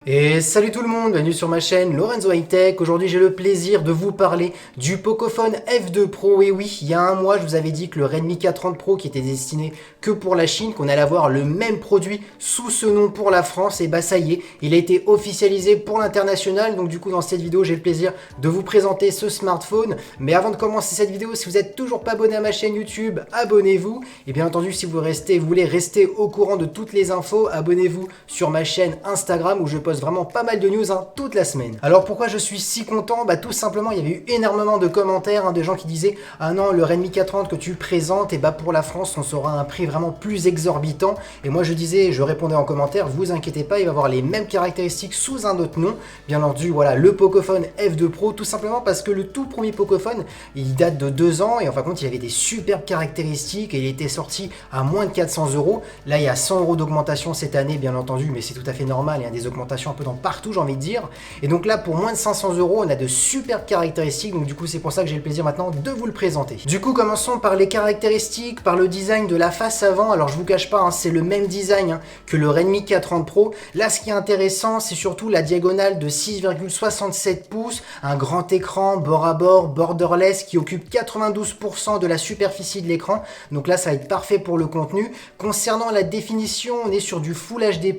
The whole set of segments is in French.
Et salut tout le monde, bienvenue sur ma chaîne Lorenzo High Tech. Aujourd'hui j'ai le plaisir de vous parler du Pocophone F2 Pro. Et oui, il y a un mois je vous avais dit que le Redmi K30 Pro qui était destiné que pour la Chine, qu'on allait avoir le même produit sous ce nom pour la France. Et bah ça y est, il a été officialisé pour l'international. Donc du coup dans cette vidéo j'ai le plaisir de vous présenter ce smartphone. Mais avant de commencer cette vidéo, si vous n'êtes toujours pas abonné à ma chaîne YouTube, abonnez-vous. Et bien entendu si vous voulez rester au courant de toutes les infos, abonnez-vous sur ma chaîne Instagram où je poste vraiment pas mal de news toute la semaine. Alors pourquoi je suis si content? Bah tout simplement il y avait eu énormément de commentaires de gens qui disaient ah non le Redmi K30 que tu présentes et bah pour la France on sera à un prix vraiment plus exorbitant. Et moi je répondais en commentaire, vous inquiétez pas, il va avoir les mêmes caractéristiques sous un autre nom. Bien entendu voilà le Pocophone F2 Pro, tout simplement parce que le tout premier Pocophone il date de 2 ans et en fin de compte il avait des superbes caractéristiques et il était sorti à moins de 400 €. Là il y a 100 € d'augmentation cette année bien entendu, mais c'est tout à fait normal, il y a des augmentations un peu dans partout j'ai envie de dire. Et donc là pour moins de 500 € on a de superbes caractéristiques, donc du coup c'est pour ça que j'ai le plaisir maintenant de vous le présenter. Du coup commençons par les caractéristiques, par le design de la face avant. Alors je vous cache pas c'est le même design que le Redmi K30 Pro. Là ce qui est intéressant c'est surtout la diagonale de 6,67 pouces, un grand écran bord à bord borderless qui occupe 92% de la superficie de l'écran, donc là ça va être parfait pour le contenu. Concernant la définition on est sur du Full HD+,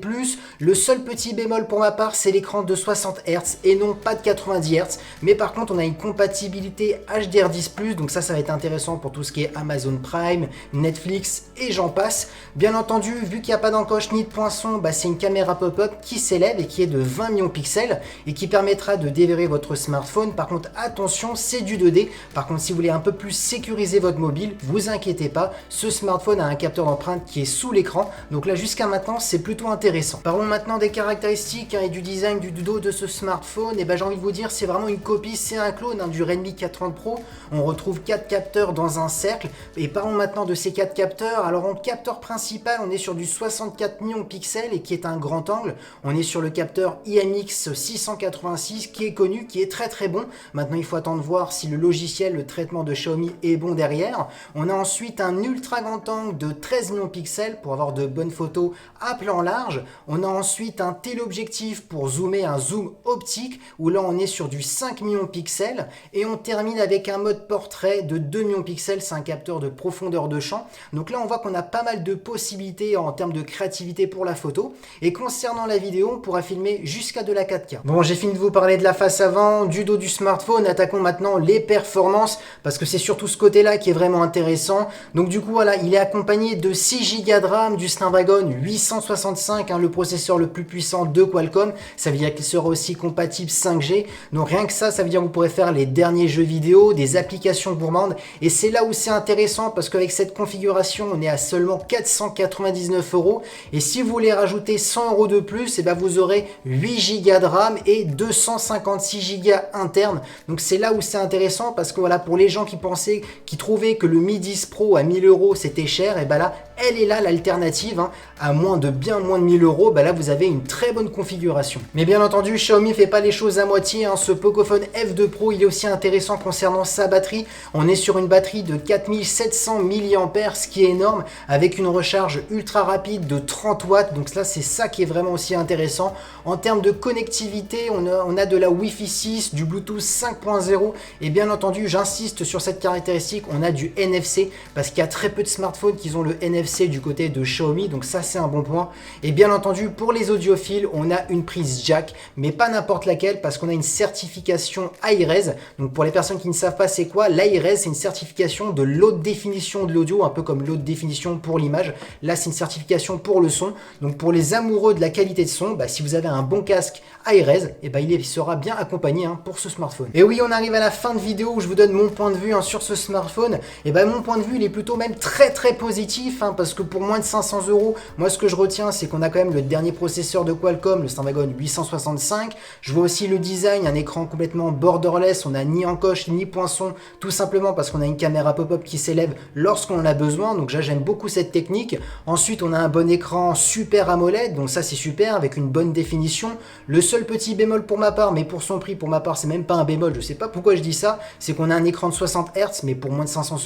le seul petit bémol pour ma part c'est l'écran de 60 Hz et non pas de 90 Hz, mais par contre on a une compatibilité HDR10+, donc ça va être intéressant pour tout ce qui est Amazon Prime, Netflix et j'en passe. Bien entendu vu qu'il n'y a pas d'encoche ni de poinçon, c'est une caméra pop-up qui s'élève et qui est de 20 millions de pixels et qui permettra de déverrouiller votre smartphone. Par contre attention c'est du 2D, par contre si vous voulez un peu plus sécuriser votre mobile, vous inquiétez pas, ce smartphone a un capteur d'empreinte qui est sous l'écran, donc là jusqu'à maintenant c'est plutôt intéressant. Parlons maintenant des caractéristiques et du design du dos de ce smartphone. Et j'ai envie de vous dire c'est vraiment une copie, c'est un clone du Redmi K30 Pro. On retrouve 4 capteurs dans un cercle et parlons maintenant de ces 4 capteurs. Alors en capteur principal on est sur du 64 millions de pixels et qui est un grand angle. On est sur le capteur IMX 686 qui est connu, qui est très bon. Maintenant il faut attendre voir si le logiciel, le traitement de Xiaomi est bon derrière. On a ensuite un ultra grand angle de 13 millions de pixels pour avoir de bonnes photos à plan large. On a ensuite un téléobjectif pour zoomer, un zoom optique où là on est sur du 5 millions de pixels et on termine avec un mode portrait de 2 millions de pixels, c'est un capteur de profondeur de champ. Donc là on voit qu'on a pas mal de possibilités en termes de créativité pour la photo. Et concernant la vidéo on pourra filmer jusqu'à de la 4K. Bon j'ai fini de vous parler de la face avant, du dos du smartphone, attaquons maintenant les performances parce que c'est surtout ce côté là qui est vraiment intéressant. Donc du coup voilà, il est accompagné de 6 Go de RAM, du Snapdragon 865, le processeur le plus puissant de Qualcomm. Ça veut dire qu'il sera aussi compatible 5G. Donc rien que ça veut dire que vous pourrez faire les derniers jeux vidéo, des applications gourmandes. Et c'est là où c'est intéressant parce qu'avec cette configuration, on est à seulement 499 €. Et si vous voulez rajouter 100 € de plus, vous aurez 8 Go de RAM et 256 Go internes. Donc c'est là où c'est intéressant parce que voilà, pour les gens qui trouvaient que le Mi 10 Pro à 1000 € c'était cher, et là, elle est là l'alternative, à bien moins de 1000 €, là vous avez une très bonne configuration. Mais bien entendu Xiaomi fait pas les choses à moitié, ce Pocophone F2 Pro il est aussi intéressant concernant sa batterie. On est sur une batterie de 4700 mAh, ce qui est énorme, avec une recharge ultra rapide de 30 watts, donc là c'est ça qui est vraiment aussi intéressant. En termes de connectivité on a de la Wi-Fi 6, du Bluetooth 5.0 et bien entendu j'insiste sur cette caractéristique, on a du NFC parce qu'il y a très peu de smartphones qui ont le NFC du côté de Xiaomi, donc ça c'est un bon point. Et bien entendu pour les audiophiles on a une prise jack, mais pas n'importe laquelle parce qu'on a une certification Hi-Res. Donc pour les personnes qui ne savent pas c'est quoi, l'Hi-Res c'est une certification de l'haute définition de l'audio, un peu comme l'haute définition pour l'image. Là c'est une certification pour le son, donc pour les amoureux de la qualité de son, si vous avez un bon casque Hi-Res, il sera bien accompagné pour ce smartphone. Et oui on arrive à la fin de vidéo où je vous donne mon point de vue sur ce smartphone. Et mon point de vue il est plutôt même très positif, parce que pour moins de 500 €, moi ce que je retiens c'est qu'on a quand même le dernier processeur de Qualcomm, le Snapdragon 865. Je vois aussi le design, un écran complètement borderless, on n'a ni encoche ni poinçon, tout simplement parce qu'on a une caméra pop-up qui s'élève lorsqu'on en a besoin, donc j'aime beaucoup cette technique. Ensuite on a un bon écran Super AMOLED, donc ça c'est super, avec une bonne définition. Le seul petit bémol pour ma part, mais pour son prix, pour ma part c'est même pas un bémol, je sais pas pourquoi je dis ça, c'est qu'on a un écran de 60 Hz, mais pour moins de 500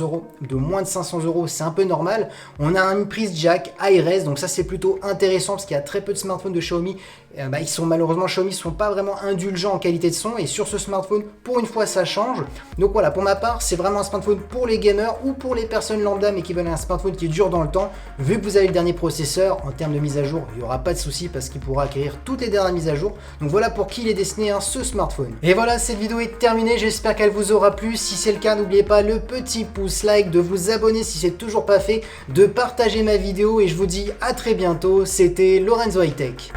€, c'est un peu normal. On On a une prise jack high-res, donc ça c'est plutôt intéressant parce qu'il y a très peu de smartphones de Xiaomi. Ils sont malheureusement, Xiaomi sont pas vraiment indulgents en qualité de son, et sur ce smartphone, pour une fois ça change. Donc voilà, pour ma part, c'est vraiment un smartphone pour les gamers ou pour les personnes lambda mais qui veulent un smartphone qui dure dans le temps. Vu que vous avez le dernier processeur, en termes de mise à jour, il n'y aura pas de souci parce qu'il pourra acquérir toutes les dernières mises à jour. Donc voilà pour qui il est destiné ce smartphone. Et voilà, cette vidéo est terminée, j'espère qu'elle vous aura plu. Si c'est le cas, n'oubliez pas le petit pouce like, de vous abonner si c'est toujours pas fait, de partager ma vidéo, et je vous dis à très bientôt. C'était Lorenzo High Tech.